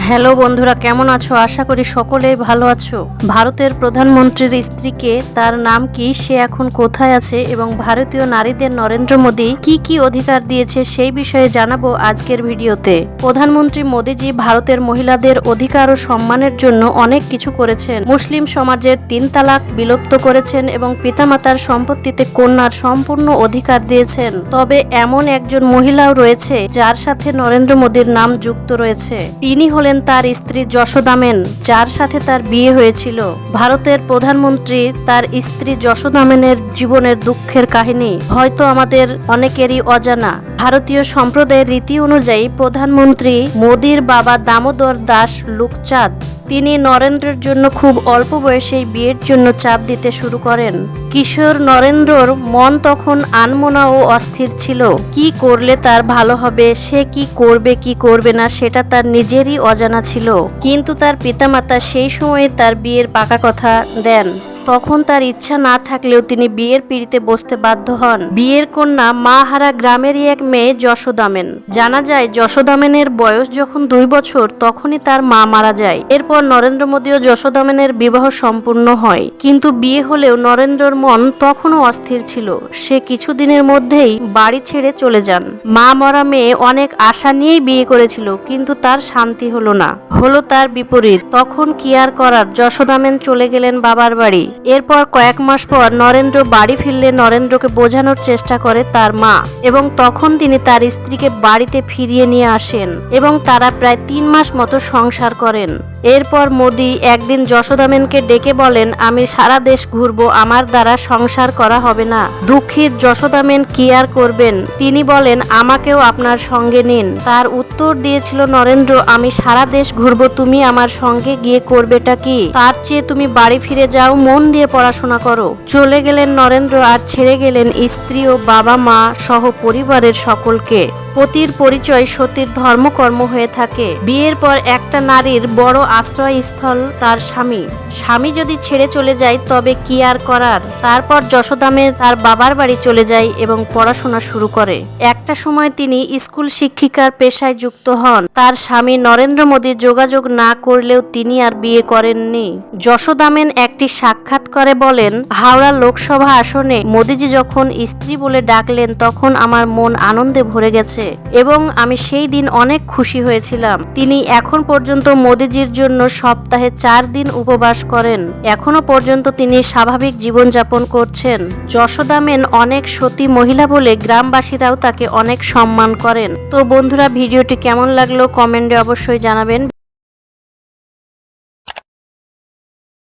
Hello বন্ধুরা, কেমন আছো? আশা করি সকলেই ভালো আছো। ভারতের প্রধানমন্ত্রীর স্ত্রীকে তার নাম কি, সে এখন কোথায় আছে এবং ভারতীয় নারীদের নরেন্দ্র মোদী কি কি অধিকার দিয়েছে সেই বিষয়ে জানাবো আজকের ভিডিওতে। প্রধানমন্ত্রী মোদীজি ভারতের মহিলাদের অধিকার ও সম্মানের জন্য অনেক কিছু করেছেন। মুসলিম সমাজের 3 তালাক বিলুপ্ত করেছেন এবং পিতামাতার সম্পত্তিতে কন্যার সম্পূর্ণ অধিকার দিয়েছেন। তবে এমন একজন মহিলাও রয়েছে যার সাথে নরেন্দ্র মোদীর নাম যুক্ত রয়েছে। তিনি হলেন তার স্ত্রী যশোদামেন, যার সাথে তার বিয়ে হয়েছিল। ভারতের প্রধানমন্ত্রী তার স্ত্রী যশোদামেনের জীবনের দুঃখের কাহিনী হয়তো আমাদের অনেকেরই অজানা। ভারতীয় সম্প্রদায়ের রীতি অনুযায়ী প্রধানমন্ত্রী মোদীর বাবা দামোদর দাস লুকচাঁদ তিনি নরেন্দ্রের জন্য খুব অল্প বয়সেই বিয়ের জন্য চাপ দিতে শুরু করেন। কিশোর নরেন্দ্রর মন তখন আনমনা ও অস্থির ছিল। কি করলে তার ভালো হবে, সে কি করবে কি করবে না সেটা তার নিজেরই অজানা ছিল। কিন্তু তার পিতামাতা সেই সময়ে তার বিয়ের পাকা কথা দেন। তখন তার ইচ্ছা না থাকলেও তিনি বিয়ের পিঁড়িতে বসতে বাধ্য হন। বিয়ের কন্যা মা হারা গ্রামেরই এক মেয়ে যশোদামেন। জানা যায় যশোদামেনের বয়স যখন 2 বছর তখনই তার মা মারা যায়। এরপর নরেন্দ্র মোদী ও যশোদামেনের বিবাহ সম্পূর্ণ হয়। কিন্তু বিয়ে হলেও নরেন্দ্রর মন তখনও অস্থির ছিল। সে কিছুদিনের মধ্যেই বাড়ি ছেড়ে চলে যান। মা মরা মেয়ে অনেক আশা নিয়েই বিয়ে করেছিল, কিন্তু তার শান্তি হলো না। হলো তার বিপরীত। তখন কি আর করার, যশোদামেন চলে গেলেন বাবার বাড়ি। এরপর কয়েক মাস পর নরেন্দ্র বাড়ি ফিরলে নরেন্দ্রকে বোঝানোর চেষ্টা করে তার মা, এবং তখন তিনি তার স্ত্রীকে বাড়িতে ফিরিয়ে নিয়ে আসেন এবং তারা প্রায় 3 মাস মতো সংসার করেন। এরপর মোদী একদিন যশোদামেনকে ডেকে বলেন, আমি সারা দেশ ঘুরবো, আমার দ্বারা সংসার করা হবে না। দুঃখিত যশোদামেন কি আর করবেন, তিনি বলেন আমাকেও আপনার সঙ্গে নিন। তার উত্তর দিয়েছিল নরেন্দ্র, আমি সারা দেশ ঘুরবো, তুমি আমার সঙ্গে গিয়ে করবেটা কি? তার চেয়ে তুমি বাড়ি ফিরে যাও, মন দিয়ে পড়াশোনা করো। চলে গেলেন নরেন্দ্র আর ছেড়ে গেলেন স্ত্রী ও বাবা মা সহ পরিবারের সকলকে। পতির পরিচয় সতীর ধর্মকর্ম হয়ে থাকে। বিয়ের পর একটা নারীর বড় আশ্রয়স্থল তার স্বামী। স্বামী যদি ছেড়ে চলে যায় তবে কি আর করার। তারপর যশোদামেন তার বাবার বাড়ি চলে যায় এবং পড়াশোনা শুরু করে। একটা সময় তিনি স্কুল শিক্ষিকার পেশায় যুক্ত হন। তার স্বামী নরেন্দ্র মোদী যোগাযোগ না করলেও তিনি আর বিয়ে করেননি। যশোদামেন একটি সাক্ষাৎ করে বলেন, হাওড়া লোকসভা আসনে মোদীজি যখন স্ত্রী বলে ডাকলেন তখন আমার মন আনন্দে ভরে গেছে এবং আমি সেই দিন অনেক খুশি হয়েছিলাম। তিনি এখন পর্যন্ত মোদীজির জন্য সপ্তাহে 4 দিন উপবাস করেন। এখনো পর্যন্ত তিনি স্বাভাবিক জীবনযাপন করছেন। যশোদামেন অনেক সতী মহিলা বলে গ্রামবাসীরাও তাকে অনেক সম্মান করেন। তো বন্ধুরা, ভিডিওটি কেমন লাগলো কমেন্টে অবশ্যই জানাবেন।